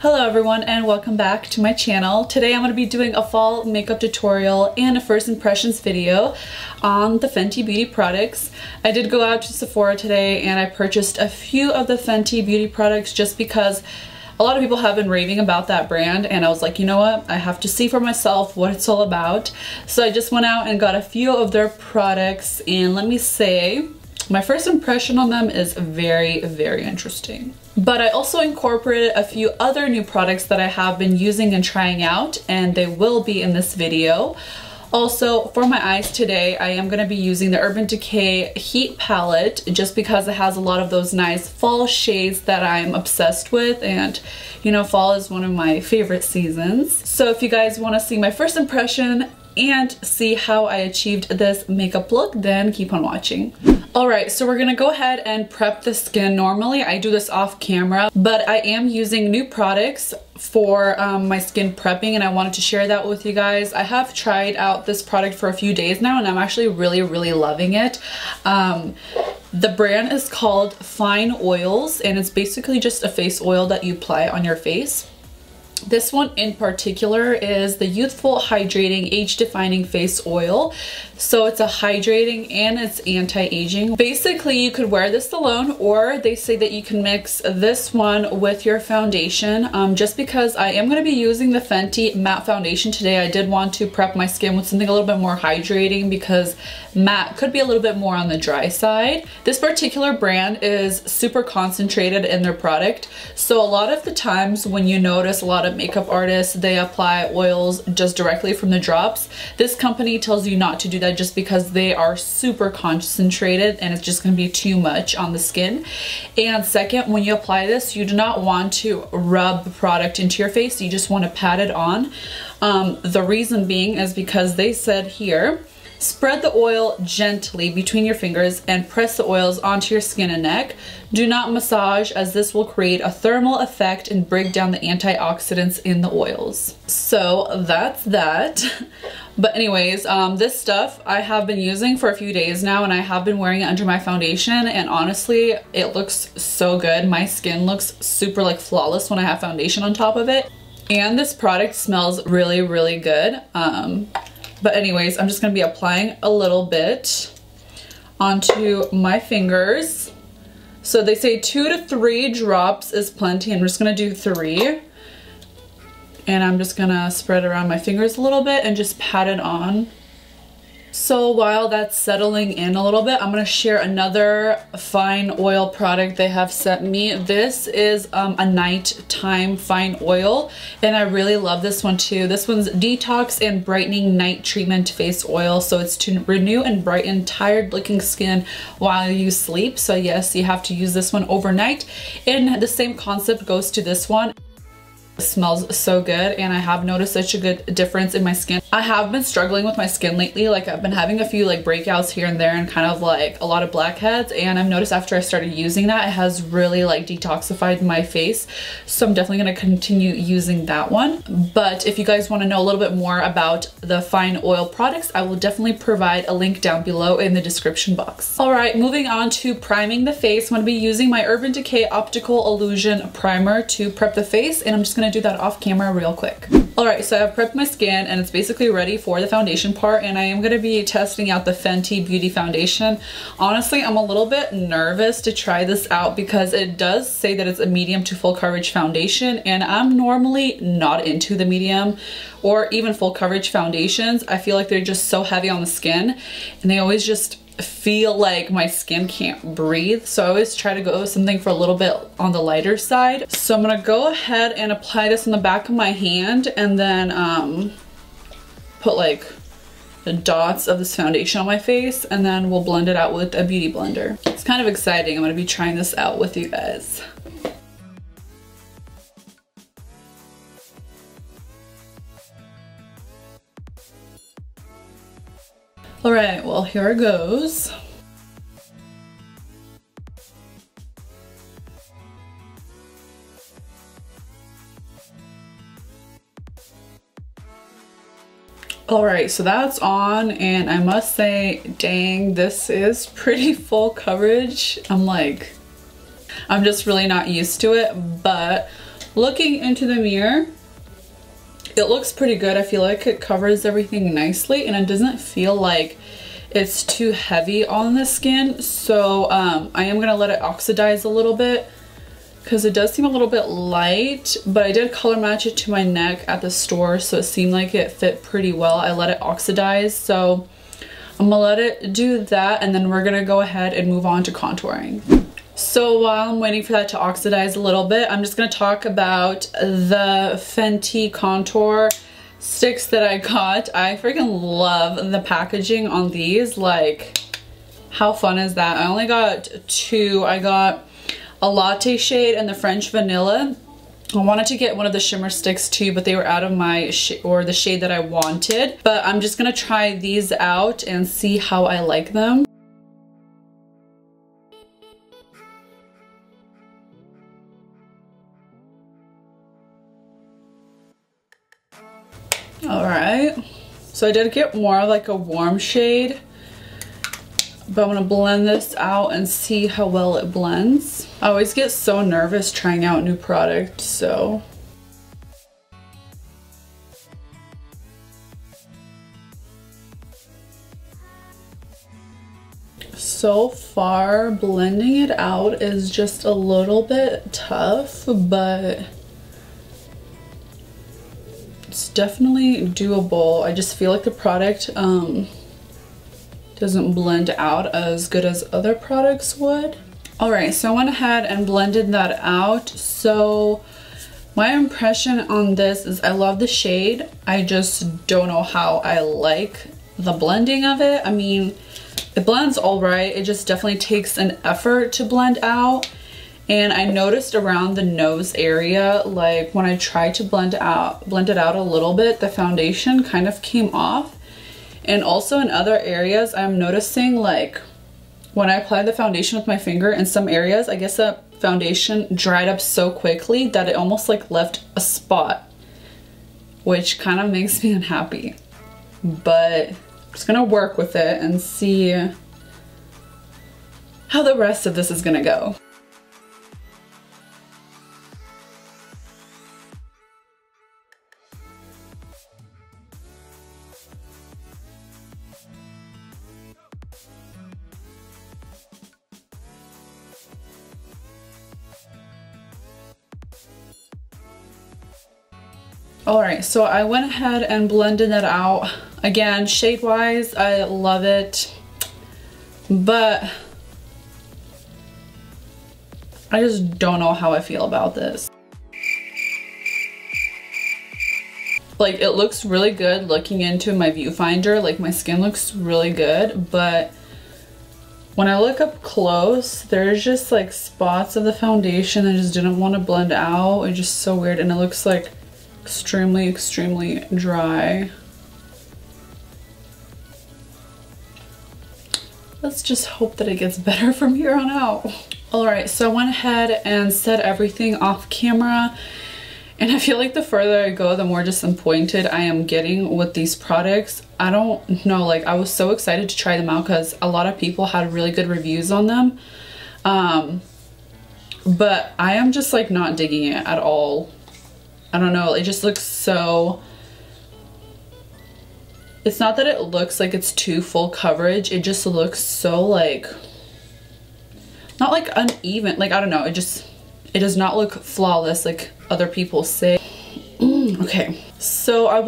Hello everyone and welcome back to my channel. Today I'm going to be doing a fall makeup tutorial and a first impressions video on the Fenty Beauty products. I did go out to Sephora today and I purchased a few of the Fenty Beauty products just because a lot of people have been raving about that brand and I was like, you know what, I have to see for myself what it's all about. So I just went out and got a few of their products and let me say, my first impression on them is very interesting. But I also incorporated a few other new products that I have been using and trying out, and they will be in this video. Also, for my eyes today, I am going to be using the Urban Decay Heat Palette just because it has a lot of those nice fall shades that I'm obsessed with, and you know, fall is one of my favorite seasons. So if you guys want to see my first impression and see how I achieved this makeup look, then keep on watching. Alright, so we're gonna go ahead and prep the skin. Normally I do this off camera, but I am using new products for my skin prepping and I wanted to share that with you guys. I have tried out this product for a few days now and I'm actually really loving it. The brand is called Fine Oils and it's basically just a face oil that you apply on your face. This one in particular is the Youthful Hydrating Age Defining Face Oil. So it's a hydrating and it's anti-aging. Basically you could wear this alone or they say that you can mix this one with your foundation. Just because I am going to be using the Fenty matte foundation today, I did want to prep my skin with something a little bit more hydrating because matte could be a little bit more on the dry side. This particular brand is super concentrated in their product. So a lot of the times when you notice a lot of makeup artists, they apply oils just directly from the drops. This company tells you not to do that just because they are super concentrated and it's just going to be too much on the skin. And second, when you apply this, you do not want to rub the product into your face. You just want to pat it on. The reason being is because they said here, spread the oil gently between your fingers and press the oils onto your skin and neck. Do not massage as this will create a thermal effect and break down the antioxidants in the oils. So that's that. But anyways, this stuff I have been using for a few days now and I have been wearing it under my foundation and honestly, it looks so good. My skin looks super like flawless when I have foundation on top of it. And this product smells really good. But anyways, I'm just going to be applying a little bit onto my fingers. So they say 2 to 3 drops is plenty. I'm just going to do 3. And I'm just going to spread around my fingers a little bit and just pat it on. So while that's settling in a little bit, I'm going to share another fine oil product they have sent me. This is a nighttime fine oil and I really love this one too. This one's Detox and Brightening Night Treatment Face Oil. So it's to renew and brighten tired looking skin while you sleep. So yes, you have to use this one overnight. And the same concept goes to this one. It smells so good and I have noticed such a good difference in my skin. I have been struggling with my skin lately. Like I've been having a few like breakouts here and there and kind of like a lot of blackheads, and I've noticed after I started using that it has really like detoxified my face. So I'm definitely going to continue using that one. But if you guys want to know a little bit more about the fine oil products, I will definitely provide a link down below in the description box. Alright, moving on to priming the face. I'm going to be using my Urban Decay Optical Illusion Primer to prep the face, and I'm just going to do that off camera real quick. Alright, so I've prepped my skin and it's basically ready for the foundation part, and I am going to be testing out the Fenty Beauty foundation. Honestly, I'm a little bit nervous to try this out because it does say that it's a medium to full coverage foundation, and I'm normally not into the medium or even full coverage foundations. I feel like they're just so heavy on the skin and they always just feel like my skin can't breathe. So I always try to go with something for a little bit on the lighter side. So I'm gonna go ahead and apply this on the back of my hand and then put like the dots of this foundation on my face, and then we'll blend it out with a beauty blender. It's kind of exciting. I'm gonna be trying this out with you guys. Alright, well here it goes. Alright, so that's on and I must say, dang, this is pretty full coverage. I'm just really not used to it, but looking into the mirror, it looks pretty good. I feel like it covers everything nicely and it doesn't feel like it's too heavy on the skin. So I am gonna let it oxidize a little bit because it does seem a little bit light, but I did color match it to my neck at the store, so it seemed like it fit pretty well. I let it oxidize, so I'm gonna let it do that, and then we're gonna go ahead and move on to contouring. So while I'm waiting for that to oxidize a little bit, I'm just gonna talk about the Fenty contour sticks that I got. I freaking love the packaging on these. Like, how fun is that? I only got 2. I got a latte shade and the French vanilla. I wanted to get one of the shimmer sticks too, but they were out of my the shade that I wanted. But I'm just gonna try these out and see how I like them. All right, so I did get more like a warm shade, but I'm gonna blend this out and see how well it blends. I always get so nervous trying out new products, so. So far, blending it out is just a little bit tough, but it's definitely doable. I just feel like the product doesn't blend out as good as other products would. All right, so I went ahead and blended that out. So my impression on this is I love the shade. I just don't know how I like the blending of it. I mean, it blends all right. It just definitely takes an effort to blend out. And I noticed around the nose area, like when I tried to blend it out a little bit, the foundation kind of came off. And also in other areas, I'm noticing like when I apply the foundation with my finger, in some areas, I guess the foundation dried up so quickly that it almost like left a spot, which kind of makes me unhappy. But I'm just gonna work with it and see how the rest of this is gonna go. Alright, so I went ahead and blended that out. Again, shade-wise, I love it, but I just don't know how I feel about this. Like, it looks really good looking into my viewfinder, like my skin looks really good, but when I look up close, there's just like spots of the foundation that I just didn't want to blend out. It's just so weird, and it looks like extremely dry. Let's just hope that it gets better from here on out. Alright, so I went ahead and set everything off camera, and I feel like the further I go, the more disappointed I am getting with these products. I don't know, like I was so excited to try them out because a lot of people had really good reviews on them. But I am just like not digging it at all. I don't know, it just looks so, it's not that it looks like it's too full coverage, it just looks so like, not like uneven, like I don't know, it does not look flawless like other people say. Okay, so I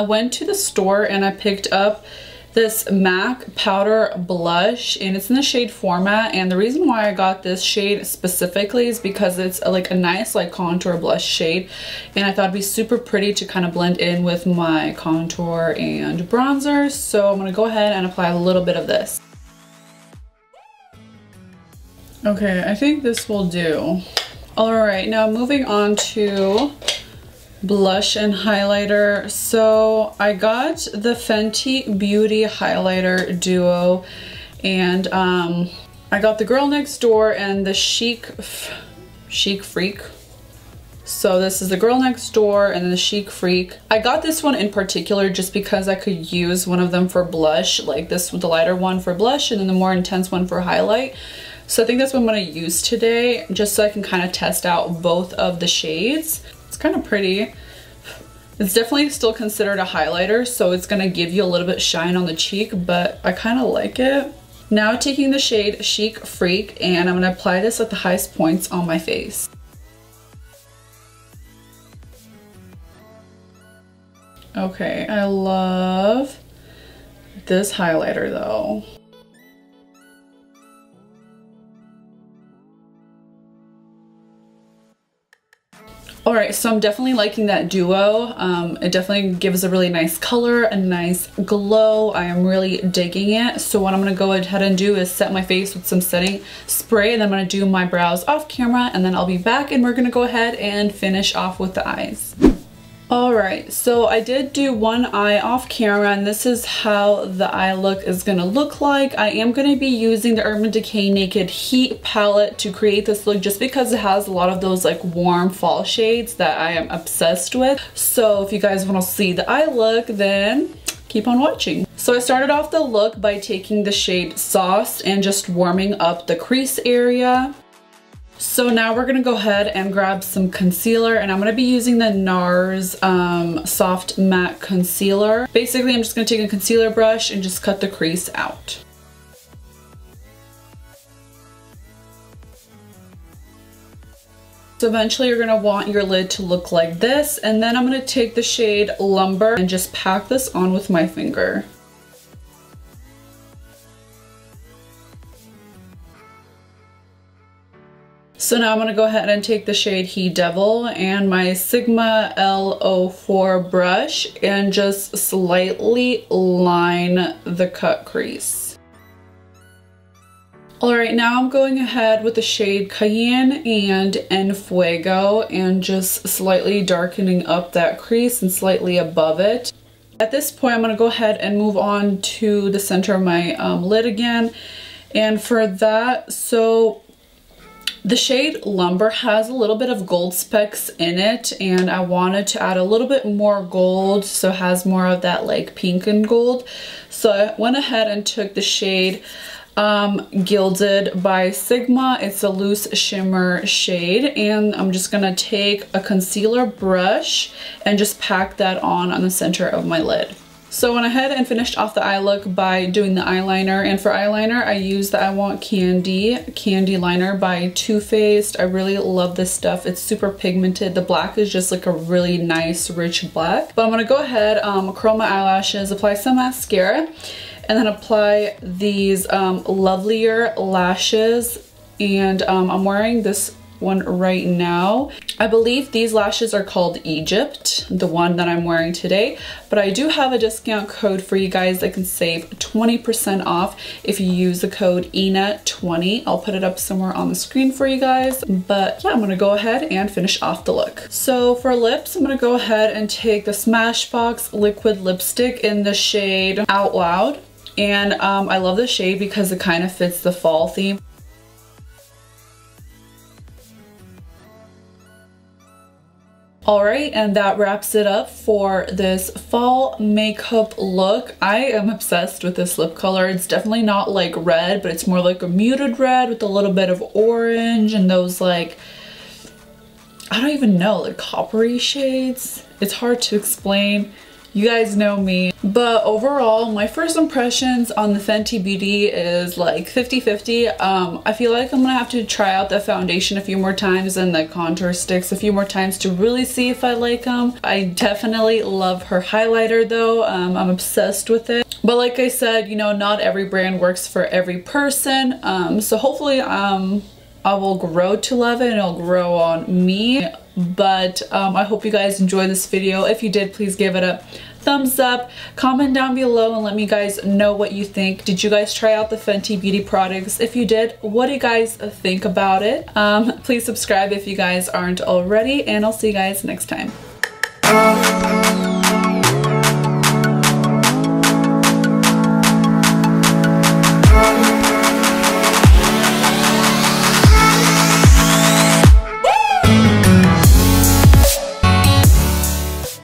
went to the store and I picked up this MAC powder blush, and it's in the shade Format. And the reason why I got this shade specifically is because it's like a nice like contour blush shade, and I thought it'd be super pretty to kind of blend in with my contour and bronzer. So I'm gonna go ahead and apply a little bit of this. Okay, I think this will do. All right, now moving on to blush and highlighter. So I got the Fenty Beauty highlighter duo, and I got the Girl Next Door and the Chic Freak. So this is the Girl Next Door and then the Chic Freak. I got this one in particular just because I could use one of them for blush, like this, the lighter one for blush and then the more intense one for highlight. So I think that's what I'm going to use today, just so I can kind of test out both of the shades. It's kind of pretty. It's definitely still considered a highlighter, so it's going to give you a little bit shine on the cheek, but I kind of like it. Now taking the shade Chic Freak, and I'm going to apply this at the highest points on my face. Okay, I love this highlighter though. Alright, so I'm definitely liking that duo. It definitely gives a really nice color, a nice glow. I am really digging it. So what I'm going to go ahead and do is set my face with some setting spray, and then I'm going to do my brows off camera, and then I'll be back and we're going to go ahead and finish off with the eyes. Alright, so I did do one eye off camera, and this is how the eye look is going to look like. I am going to be using the Urban Decay Naked Heat Palette to create this look, just because it has a lot of those like warm fall shades that I am obsessed with. So if you guys want to see the eye look, then keep on watching. So I started off the look by taking the shade Sauce and just warming up the crease area. So now we're going to go ahead and grab some concealer, and I'm going to be using the NARS Soft Matte Concealer. Basically, I'm just going to take a concealer brush and just cut the crease out. So eventually you're going to want your lid to look like this, and then I'm going to take the shade Lumber and just pack this on with my finger. So now I'm going to go ahead and take the shade He Devil and my Sigma L04 brush and just slightly line the cut crease. Alright, now I'm going ahead with the shade Cayenne and En Fuego and just slightly darkening up that crease and slightly above it. At this point, I'm going to go ahead and move on to the center of my lid again. And for that, so the shade Lumber has a little bit of gold specks in it, and I wanted to add a little bit more gold, so it has more of that like pink and gold. So I went ahead and took the shade Gilded by Sigma. It's a loose shimmer shade, and I'm just gonna take a concealer brush and just pack that on the center of my lid. So I went ahead and finished off the eye look by doing the eyeliner, and for eyeliner I used the I Want Candy liner by Too Faced. I really love this stuff. It's super pigmented. The black is just like a really nice rich black. But I'm going to go ahead, curl my eyelashes, apply some mascara, and then apply these Lovelier lashes, and I'm wearing this one right now. I believe these lashes are called Egypt, the one that I'm wearing today, but I do have a discount code for you guys that can save 20% off if you use the code enna20. I'll put it up somewhere on the screen for you guys. But yeah, I'm gonna go ahead and finish off the look. So for lips, I'm gonna go ahead and take the Smashbox liquid lipstick in the shade Out Loud, and I love the shade because it kind of fits the fall theme. Alright, and that wraps it up for this fall makeup look. I am obsessed with this lip color. It's definitely not like red, but it's more like a muted red with a little bit of orange and those like, I don't even know, like coppery shades. It's hard to explain. You guys know me. But overall, my first impressions on the Fenty Beauty is like 50-50. I feel like I'm gonna have to try out the foundation a few more times and the contour sticks a few more times to really see if I like them. I definitely love her highlighter though. I'm obsessed with it. But like I said, you know, not every brand works for every person. So hopefully I will grow to love it and it'll grow on me. But I hope you guys enjoyed this video. If you did, please give it a thumbs up, comment down below and let me guys know what you think. Did you guys try out the Fenty Beauty products? If you did, what do you guys think about it? Please subscribe if you guys aren't already, and I'll see you guys next time.